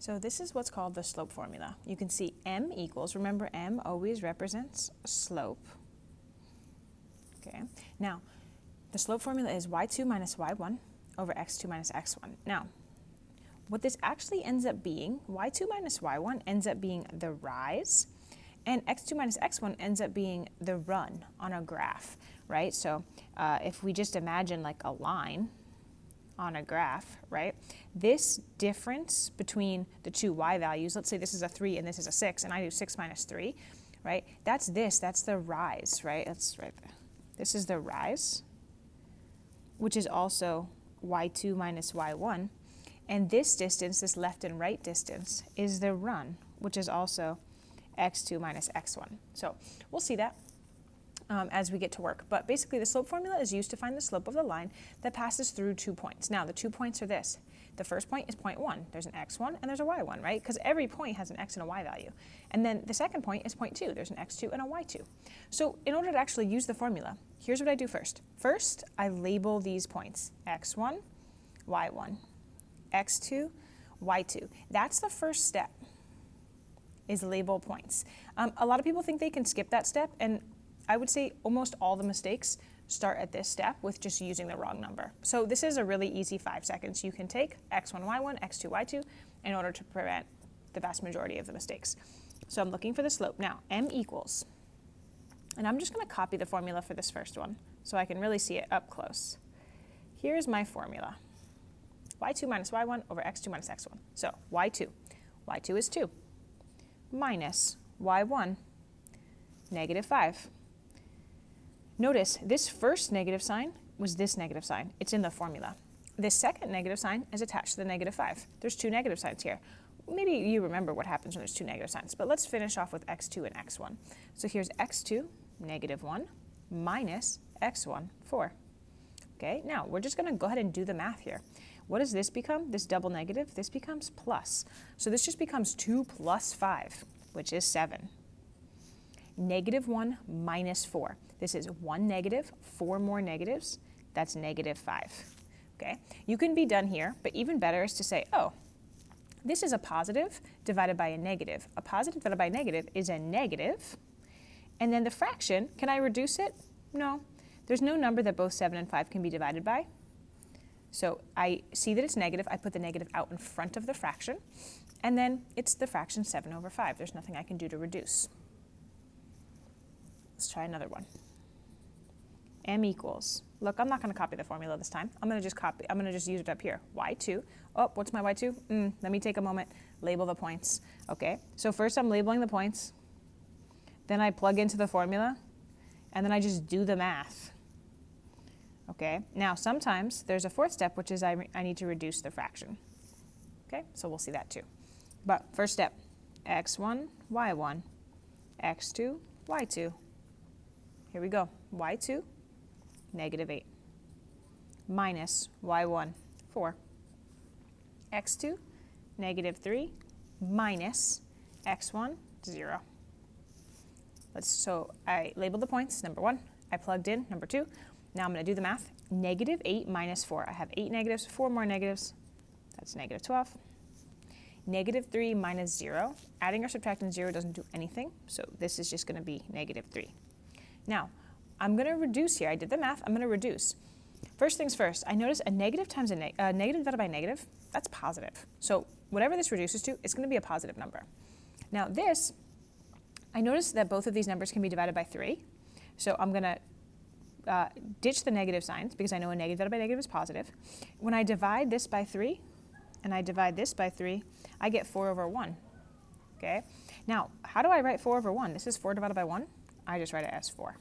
So this is what's called the slope formula. You can see m equals, remember m always represents slope. Okay, now the slope formula is y2 minus y1 over x2 minus x1. Now, what this actually ends up being, y2 minus y1 ends up being the rise, and x2 minus x1 ends up being the run on a graph, right? So if we just imagine like a line on a graph, right? This difference between the two y values, let's say this is a 3 and this is a 6, and I do 6 minus 3, right? That's the rise, right? That's right there. This is the rise, which is also y2 minus y1. And this distance, this left and right distance, is the run, which is also x2 minus x1. So we'll see that as we get to work. But basically, the slope formula is used to find the slope of the line that passes through 2 points. Now, the 2 points are this. The first point is point 1. There's an x1 and there's a y1, right? Because every point has an x and a y value. And then the second point is point 2. There's an x2 and a y2. So in order to actually use the formula, here's what I do first. First, I label these points, x1, y1, x2, y2. That's the first step, is label points. A lot of people think they can skip that step, and I would say almost all the mistakes start at this step with just using the wrong number. So this is a really easy 5 seconds you can take, x1, y1, x2, y2, in order to prevent the vast majority of the mistakes. So I'm looking for the slope. Now, m equals, and I'm just going to copy the formula for this first one so I can really see it up close. Here's my formula. y2 minus y1 over x2 minus x1. So y2 is 2, minus y1, negative 5. Notice this first negative sign was this negative sign. It's in the formula. This second negative sign is attached to the negative 5. There's 2 negative signs here. Maybe you remember what happens when there's 2 negative signs, but let's finish off with x2 and x1. So here's x2, negative 1, minus x1, 4. Okay, now we're just going to go ahead and do the math here. What does this become? This double negative? This becomes plus. So this just becomes 2 plus 5, which is 7. Negative 1 minus 4. This is 1 negative, 4 more negatives. That's negative 5. Okay, you can be done here, but even better is to say, oh, this is a positive divided by a negative. A positive divided by a negative is a negative. And then the fraction, can I reduce it? No. There's no number that both 7 and 5 can be divided by. So I see that it's negative. I put the negative out in front of the fraction. And then it's the fraction 7 over 5. There's nothing I can do to reduce. Let's try another one. M equals, look, I'm not going to copy the formula this time. I'm going to just use it up here. y2. Oh, what's my y2? Let me take a moment. Label the points. Okay, so first I'm labeling the points. Then I plug into the formula. And then I just do the math. Okay, now sometimes there's a fourth step, which is I need to reduce the fraction. Okay, so we'll see that too. But first step, x1, y1, x2, y2. Here we go, y2, negative 8, minus y1, 4, x2, negative 3, minus x1, 0. So I labeled the points, number 1. I plugged in, number 2. Now I'm going to do the math. Negative 8 minus 4. I have 8 negatives, 4 more negatives. That's negative 12. Negative 3 minus 0. Adding or subtracting 0 doesn't do anything, so this is just going to be negative 3. Now, I'm going to reduce here. I did the math. I'm going to reduce. First things first, I notice a negative times a negative divided by a negative, that's positive. So whatever this reduces to, it's going to be a positive number. Now this, I notice that both of these numbers can be divided by 3. So I'm going to ditch the negative signs because I know a negative divided by negative is positive. When I divide this by 3 and I divide this by 3, I get 4 over 1. Okay? Now, how do I write 4 over 1? This is 4 divided by 1. I just write it as 4.